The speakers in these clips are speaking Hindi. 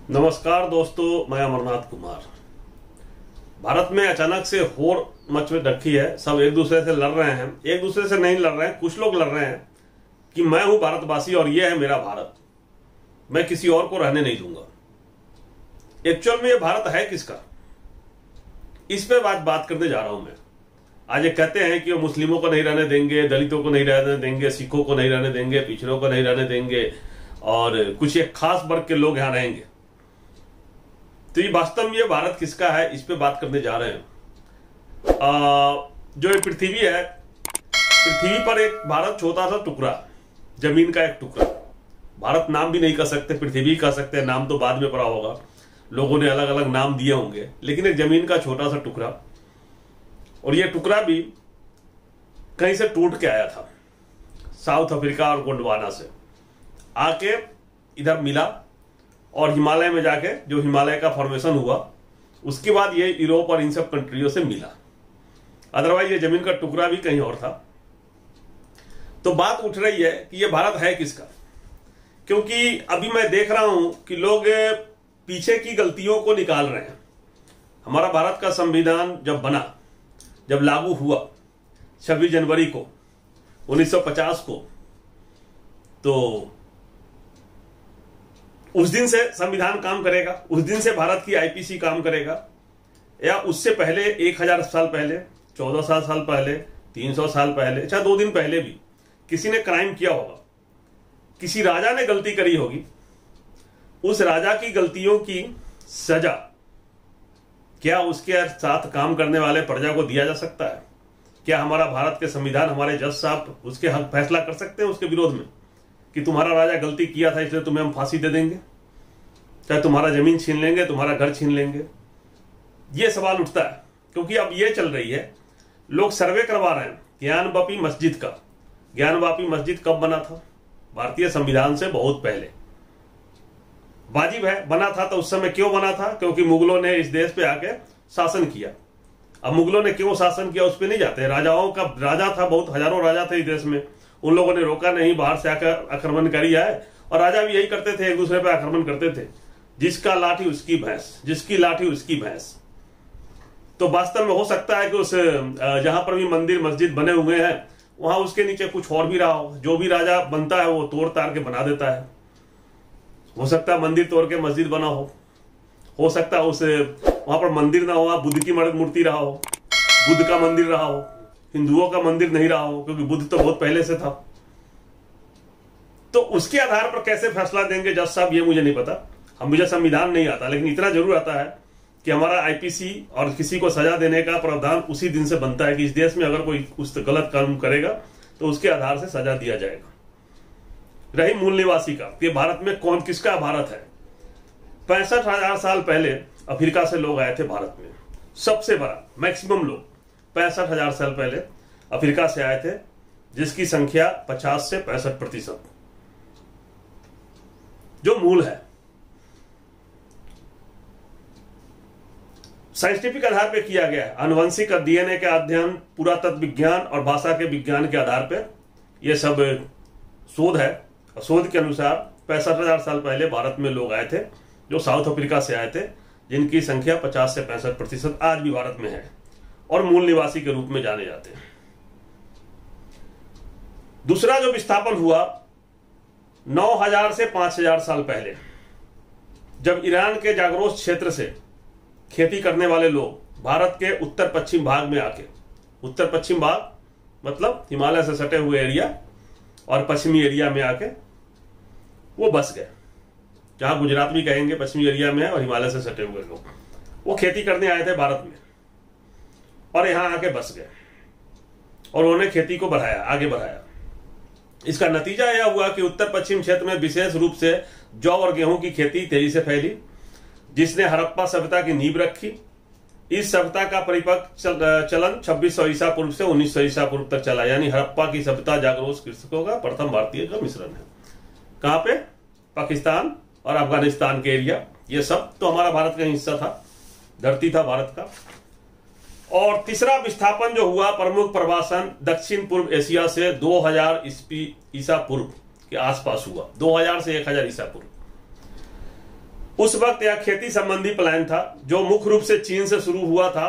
नमस्कार दोस्तों, मैं अमरनाथ कुमार। भारत में अचानक से होड़ मच रखी है। सब एक दूसरे से लड़ रहे हैं। एक दूसरे से नहीं लड़ रहे हैं, कुछ लोग लड़ रहे हैं कि मैं हूं भारतवासी और ये है मेरा भारत, मैं किसी और को रहने नहीं दूंगा। एक्चुअल में ये भारत है किसका, इस पे बात करने जा रहा हूं मैं। आज ये कहते हैं कि वो मुस्लिमों को नहीं रहने देंगे, दलितों को नहीं रहने देंगे, सिखों को नहीं रहने देंगे, पिछड़ों को नहीं रहने देंगे और कुछ एक खास वर्ग के लोग यहां रहेंगे। तो ये वास्तव में ये भारत किसका है, इस पे बात करने जा रहे हैं। जो ये पृथ्वी है, पृथ्वी पर एक भारत छोटा सा टुकड़ा, जमीन का एक टुकड़ा। भारत नाम भी नहीं कर सकते, पृथ्वी कह सकते हैं, नाम तो बाद में पड़ा होगा, लोगों ने अलग अलग नाम दिए होंगे, लेकिन एक जमीन का छोटा सा टुकड़ा। और ये टुकड़ा भी कहीं से टूट के आया था, साउथ अफ्रीका और गोंडवाना से आके इधर मिला और हिमालय में जाके जो हिमालय का फॉर्मेशन हुआ, उसके बाद ये यूरोप और इन सब कंट्रियों से मिला। अदरवाइज ये जमीन का टुकड़ा भी कहीं और था। तो बात उठ रही है कि ये भारत है किसका, क्योंकि अभी मैं देख रहा हूं कि लोग पीछे की गलतियों को निकाल रहे हैं। हमारा भारत का संविधान जब बना, जब लागू हुआ 26 जनवरी को 1950 को, तो उस दिन से संविधान काम करेगा, उस दिन से भारत की आईपीसी काम करेगा, या उससे पहले 1000 साल पहले, 1400 साल पहले, 300 साल पहले, अच्छा 2 दिन पहले भी किसी ने क्राइम किया होगा, किसी राजा ने गलती करी होगी, उस राजा की गलतियों की सजा क्या उसके साथ काम करने वाले प्रजा को दिया जा सकता है? क्या हमारा भारत के संविधान, हमारे जज साहब उसके हक फैसला कर सकते हैं उसके विरोध में कि तुम्हारा राजा गलती किया था इसलिए तुम्हें हम फांसी दे देंगे, चाहे तुम्हारा जमीन छीन लेंगे, तुम्हारा घर छीन लेंगे? ये सवाल उठता है, क्योंकि अब ये चल रही है, लोग सर्वे करवा रहे हैं ज्ञानवापी मस्जिद का। ज्ञानवापी मस्जिद कब बना था? भारतीय संविधान से बहुत पहले। वाजिब है, बना था। तो उस समय क्यों बना था? क्योंकि मुगलों ने इस देश पे आके शासन किया। अब मुगलों ने क्यों शासन किया उस पर नहीं जाते। राजाओं का राजा था, बहुत हजारों राजा थे इस देश में, उन लोगों ने रोका नहीं, बाहर से आकर आक्रमणकारी आए और राजा भी यही करते थे, एक दूसरे पर आक्रमण करते थे। जिसका लाठी उसकी भैंस, जिसकी लाठी उसकी भैंस। तो वास्तव में हो सकता है कि उस जहां पर भी मंदिर मस्जिद बने हुए हैं वहां उसके नीचे कुछ और भी रहा हो। जो भी राजा बनता है वो तोड़ ताड़ के बना देता है। हो सकता है मंदिर तोड़ के मस्जिद बना हो सकता है उस वहां पर मंदिर ना हो, बुद्ध की मूर्ति रहा हो, बुद्ध का मंदिर रहा हो, हिंदुओं का मंदिर नहीं रहा हो, क्योंकि बुद्ध तो बहुत पहले से था। तो उसके आधार पर कैसे फैसला देंगे जज साहब, ये मुझे नहीं पता। मुझे संविधान नहीं आता, लेकिन इतना जरूर आता है कि हमारा आईपीसी और किसी को सजा देने का प्रावधान उसी दिन से बनता है कि इस देश में अगर कोई उस गलत काम करेगा तो उसके आधार से सजा दिया जाएगा। रही मूल निवासी का, ये भारत में कौन किसका भारत है? 65,000 साल पहले अफ्रीका से लोग आए थे भारत में। सबसे बड़ा मैक्सिमम लोग 65,000 साल पहले अफ्रीका से आए थे, जिसकी संख्या 50 से 65% जो मूल है। साइंटिफिक आधार पर किया गया है, आनुवंशिक और डीएनए का अध्ययन, पुरातत्व विज्ञान और भाषा के विज्ञान के आधार पर यह सब शोध है। शोध के अनुसार 65,000 साल पहले भारत में लोग आए थे जो साउथ अफ्रीका से आए थे, जिनकी संख्या 50 से 65% आज भी भारत में है और मूल निवासी के रूप में जाने जाते हैं। दूसरा जो विस्थापन हुआ 9,000 से 5,000 साल पहले, जब ईरान के जागरोस क्षेत्र से खेती करने वाले लोग भारत के उत्तर पश्चिम भाग में आके, उत्तर पश्चिम भाग मतलब हिमालय से सटे हुए एरिया और पश्चिमी एरिया में आके वो बस गए, जहां गुजरात भी कहेंगे पश्चिमी एरिया में है और हिमालय से सटे हुए लोग, वो खेती करने आए थे भारत में और यहां आके बस गए और उन्होंने खेती को बढ़ाया, आगे बढ़ाया। इसका नतीजा यह हुआ कि उत्तर पश्चिम क्षेत्र में विशेष रूप से जौ और गेहूं की खेती तेजी से फैली, जिसने हड़प्पा सभ्यता की नींव रखी। इस सभ्यता का परिपक्व चलन 2600 ईसा पूर्व से 1900 ईसा पूर्व तक चला। यानी हड़प्पा की सभ्यता जागरूक कृषकों का प्रथम भारतीय का मिश्रण है। कहां पे? पाकिस्तान और अफगानिस्तान के एरिया, ये सब तो हमारा भारत का हिस्सा था, धरती था भारत का। और तीसरा विस्थापन जो हुआ, प्रमुख प्रवासन दक्षिण पूर्व एशिया से 2000 ईसा पूर्व के आसपास हुआ, 2000 से 1000 ईसा पूर्व। उस वक्त यह खेती संबंधी पलायन था जो मुख्य रूप से चीन से शुरू हुआ था।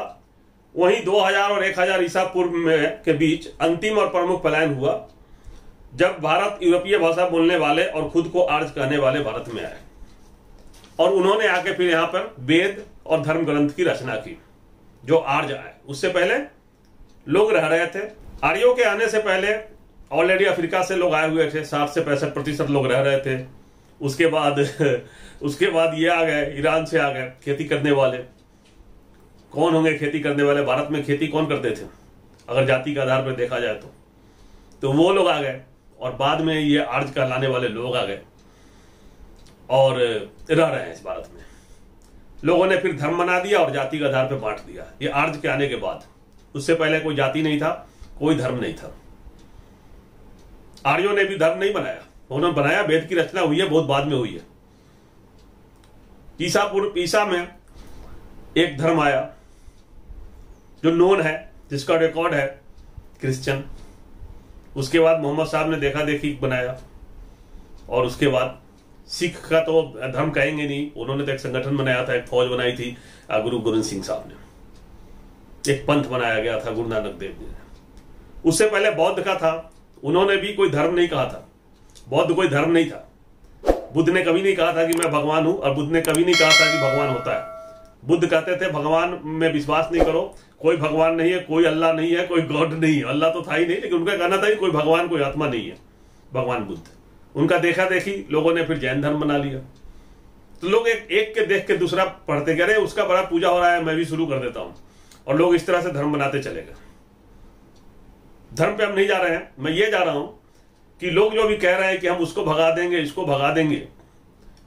वहीं 2000 और 1000 ईसा पूर्व में के बीच अंतिम और प्रमुख पलायन हुआ जब भारत यूरोपीय भाषा बोलने वाले और खुद को आर्य कहने वाले भारत में आए और उन्होंने आके फिर यहां पर वेद और धर्म ग्रंथ की रचना की जो आर्य आए। उससे पहले लोग रह रहे थे। आर्यों के आने से पहले ऑलरेडी अफ्रीका से लोग आए हुए थे, 60 से 65% लोग रह रहे थे। उसके बाद ये आ गए, ईरान से आ गए खेती करने वाले। कौन होंगे खेती करने वाले? भारत में खेती कौन करते थे अगर जाति के आधार पर देखा जाए तो वो लोग आ गए और बाद में ये आर्य कहलाने वाले लोग आ गए और रह रहे हैं इस भारत में। लोगों ने फिर धर्म बना दिया और जाति के आधार पर बांट दिया ये आर्य के आने के बाद। उससे पहले कोई जाति नहीं था, कोई धर्म नहीं था। आर्यों ने भी धर्म नहीं बनाया, उन्होंने बनाया, वेद की रचना हुई है, बहुत बाद में हुई है। ईसा में एक धर्म आया जो नोन है, जिसका रिकॉर्ड है, क्रिश्चियन। उसके बाद मोहम्मद साहब ने देखा देखी बनाया और उसके बाद सिख का तो धर्म कहेंगे नहीं, उन्होंने तो एक संगठन बनाया था, एक फौज बनाई थी गुरु गोविंद सिंह साहब ने, एक पंथ बनाया गया था गुरु नानक देव जी ने। उससे पहले बौद्ध का था, उन्होंने भी कोई धर्म नहीं कहा था। बौद्ध कोई धर्म नहीं था। बुद्ध ने कभी नहीं कहा था कि मैं भगवान हूं और बुद्ध ने कभी नहीं कहा था कि भगवान होता है। बुद्ध कहते थे भगवान में विश्वास नहीं करो, कोई भगवान नहीं है, कोई अल्लाह नहीं है, कोई गॉड नहीं है। अल्लाह तो था ही नहीं, लेकिन उनका कहना था कि कोई भगवान, कोई आत्मा नहीं है, भगवान बुद्ध। उनका देखा देखी लोगों ने फिर जैन धर्म बना लिया। तो लोग एक के देख के दूसरा पढ़ते गए, अरे उसका बड़ा पूजा हो रहा है, मैं भी शुरू कर देता हूं, और लोग इस तरह से धर्म बनाते चले गए। धर्म पे हम नहीं जा रहे हैं, मैं ये जा रहा हूं कि लोग जो भी कह रहे हैं कि हम उसको भगा देंगे, इसको भगा देंगे,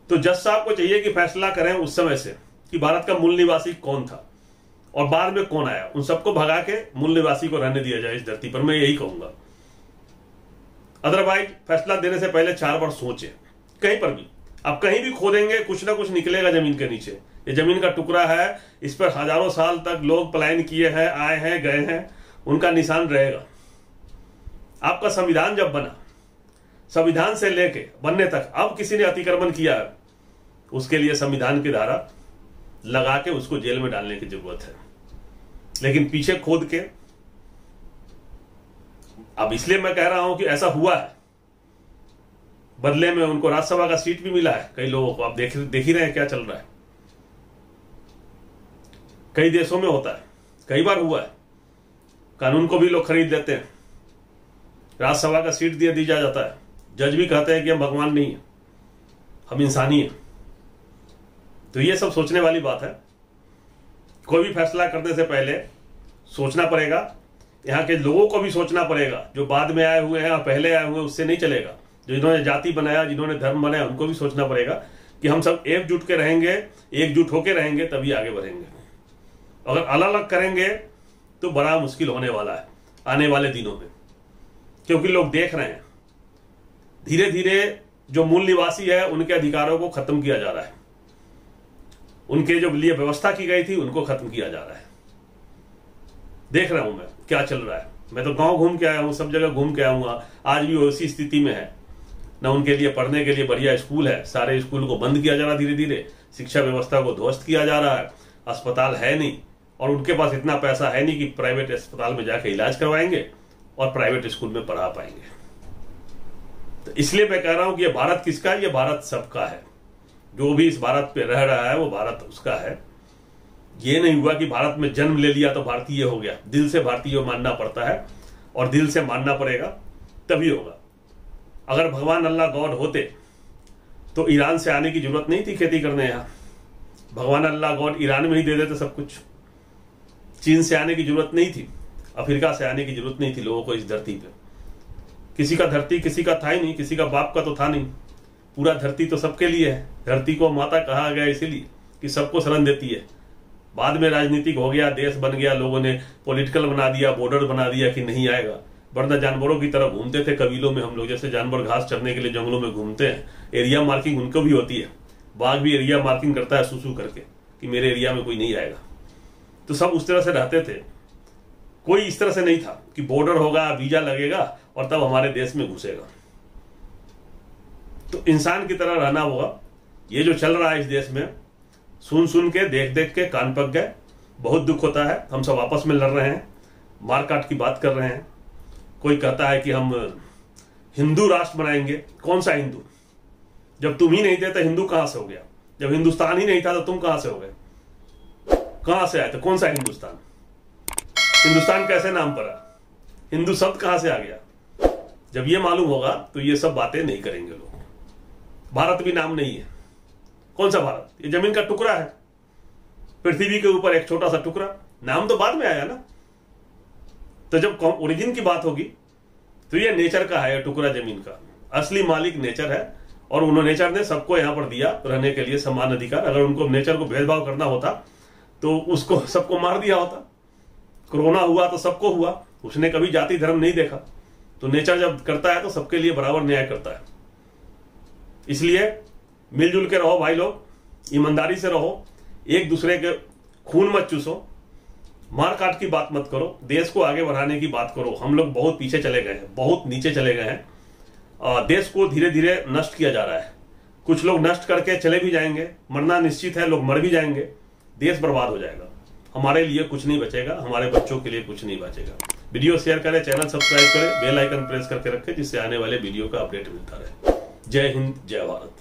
तो जज साहब को चाहिए कि फैसला करें उस समय से कि भारत का मूल निवासी कौन था और बाद में कौन आया। उन सबको भगा के मूल निवासी को रहने दिया जाए इस धरती पर, मैं यही कहूंगा। अदरवाइज फैसला देने से पहले 4 बार सोचे। कहीं पर भी आप कहीं भी खोदेंगे, कुछ ना कुछ निकलेगा जमीन के नीचे। ये जमीन का टुकड़ा है, इस पर हजारों साल तक लोग पलायन किए हैं, आए हैं, गए हैं, उनका निशान रहेगा। आपका संविधान जब बना, संविधान से लेके बनने तक अब किसी ने अतिक्रमण किया है, उसके लिए संविधान की धारा लगा के उसको जेल में डालने की जरूरत है। लेकिन पीछे खोद के, अब इसलिए मैं कह रहा हूं कि ऐसा हुआ है, बदले में उनको राज्यसभा का सीट भी मिला है कई लोगों को। आप देख ही रहे हैं क्या चल रहा है। कई देशों में होता है, कई बार हुआ है, कानून को भी लोग खरीद लेते हैं, राज्यसभा का सीट दी जाता है। जज भी कहते हैं कि हम भगवान नहीं है, हम इंसानी हैं। तो ये सब सोचने वाली बात है। कोई भी फैसला करने से पहले सोचना पड़ेगा, यहाँ के लोगों को भी सोचना पड़ेगा। जो बाद में आए हुए हैं और पहले आए हुए हैं उससे नहीं चलेगा। जो जिन्होंने जाति बनाया, जिन्होंने धर्म बनाया, उनको भी सोचना पड़ेगा कि हम सब एकजुट के रहेंगे, एकजुट होकर रहेंगे, तभी आगे बढ़ेंगे। अगर अलग अलग करेंगे तो बड़ा मुश्किल होने वाला है आने वाले दिनों में, क्योंकि लोग देख रहे हैं धीरे धीरे जो मूल निवासी है उनके अधिकारों को खत्म किया जा रहा है। उनके जो लिए व्यवस्था की गई थी उनको खत्म किया जा रहा है। देख रहा हूं मैं क्या चल रहा है। मैं तो गांव घूम के आया हूं, सब जगह घूम के आऊंगा, आज भी उसी स्थिति में है। न उनके लिए पढ़ने के लिए बढ़िया स्कूल है, सारे स्कूल को बंद किया जा रहा धीरे धीरे, शिक्षा व्यवस्था को ध्वस्त किया जा रहा है, अस्पताल है नहीं, और उनके पास इतना पैसा है नहीं कि प्राइवेट अस्पताल में जाके इलाज करवाएंगे और प्राइवेट स्कूल में पढ़ा पाएंगे। तो इसलिए मैं कह रहा हूं कि ये भारत किसका है? ये भारत सबका है। जो भी इस भारत पे रह रहा है वो भारत उसका है। ये नहीं हुआ कि भारत में जन्म ले लिया तो भारतीय हो गया। दिल से भारतीय मानना पड़ता है और दिल से मानना पड़ेगा, तभी होगा। अगर भगवान अल्लाह गॉड होते तो ईरान से आने की जरूरत नहीं थी खेती करने। यहां भगवान अल्लाह गॉड ईरान में ही दे देते सब कुछ। चीन से आने की जरूरत नहीं थी, अफ्रीका से आने की जरूरत नहीं थी लोगों को इस धरती पे। किसी का धरती किसी का था ही नहीं, किसी का बाप का तो था नहीं। पूरा धरती तो सबके लिए है। धरती को माता कहा गया इसीलिए कि सबको शरण देती है। बाद में राजनीतिक हो गया, देश बन गया, लोगों ने पॉलिटिकल बना दिया, बॉर्डर बना दिया कि नहीं आएगा। वरना जानवरों की तरह घूमते थे कबीलों में हम लोग, जैसे जानवर घास चरने के लिए जंगलों में घूमते हैं। एरिया मार्किंग उनको भी होती है। बाघ भी एरिया मार्किंग करता है सूसू करके कि मेरे एरिया में कोई नहीं आएगा। तो सब उस तरह से रहते थे। कोई इस तरह से नहीं था कि बॉर्डर होगा, वीजा लगेगा और तब हमारे देश में घुसेगा। तो इंसान की तरह रहना होगा। ये जो चल रहा है इस देश में, सुन सुन के, देख देख के कान पक गए। बहुत दुख होता है। हम सब आपस में लड़ रहे हैं, मारकाट की बात कर रहे हैं। कोई कहता है कि हम हिंदू राष्ट्र बनाएंगे। कौन सा हिंदू? जब तुम ही नहीं थे तो हिंदू कहां से हो गया? जब हिंदुस्तान ही नहीं था तो तुम कहां से हो गए? कहां से आए थे? कौन सा हिंदुस्तान? हिंदुस्तान कैसे नाम पड़ा? हिंदू शब्द कहां से आ गया? जब ये मालूम होगा तो ये सब बातें नहीं करेंगे लोग। भारत भी नाम नहीं है। कौन सा भारत? ये जमीन का टुकड़ा है, पृथ्वी के ऊपर एक छोटा सा टुकड़ा। नाम तो बाद में आया ना। तो जब ओरिजिन की बात होगी तो ये नेचर का है, टुकड़ा जमीन का। असली मालिक नेचर है और उन्होंने, नेचर ने सबको यहां पर दिया रहने के लिए समान अधिकार। अगर उनको नेचर को भेदभाव करना होता तो उसको सबको मार दिया होता। कोरोना हुआ तो सबको हुआ, उसने कभी जाति धर्म नहीं देखा। तो नेचर जब करता है तो सबके लिए बराबर न्याय करता है। इसलिए मिलजुल के रहो भाई लोग, ईमानदारी से रहो, एक दूसरे के खून मत चूसो, मार काट की बात मत करो, देश को आगे बढ़ाने की बात करो। हम लोग बहुत पीछे चले गए हैं, बहुत नीचे चले गए हैं। देश को धीरे धीरे नष्ट किया जा रहा है। कुछ लोग नष्ट करके चले भी जाएंगे, मरना निश्चित है, लोग मर भी जाएंगे, देश बर्बाद हो जाएगा। हमारे लिए कुछ नहीं बचेगा, हमारे बच्चों के लिए कुछ नहीं बचेगा। वीडियो शेयर करें, चैनल सब्सक्राइब करें, बेल आइकन प्रेस करके रखें, जिससे आने वाले वीडियो का अपडेट मिलता रहे। जय हिंद, जय भारत।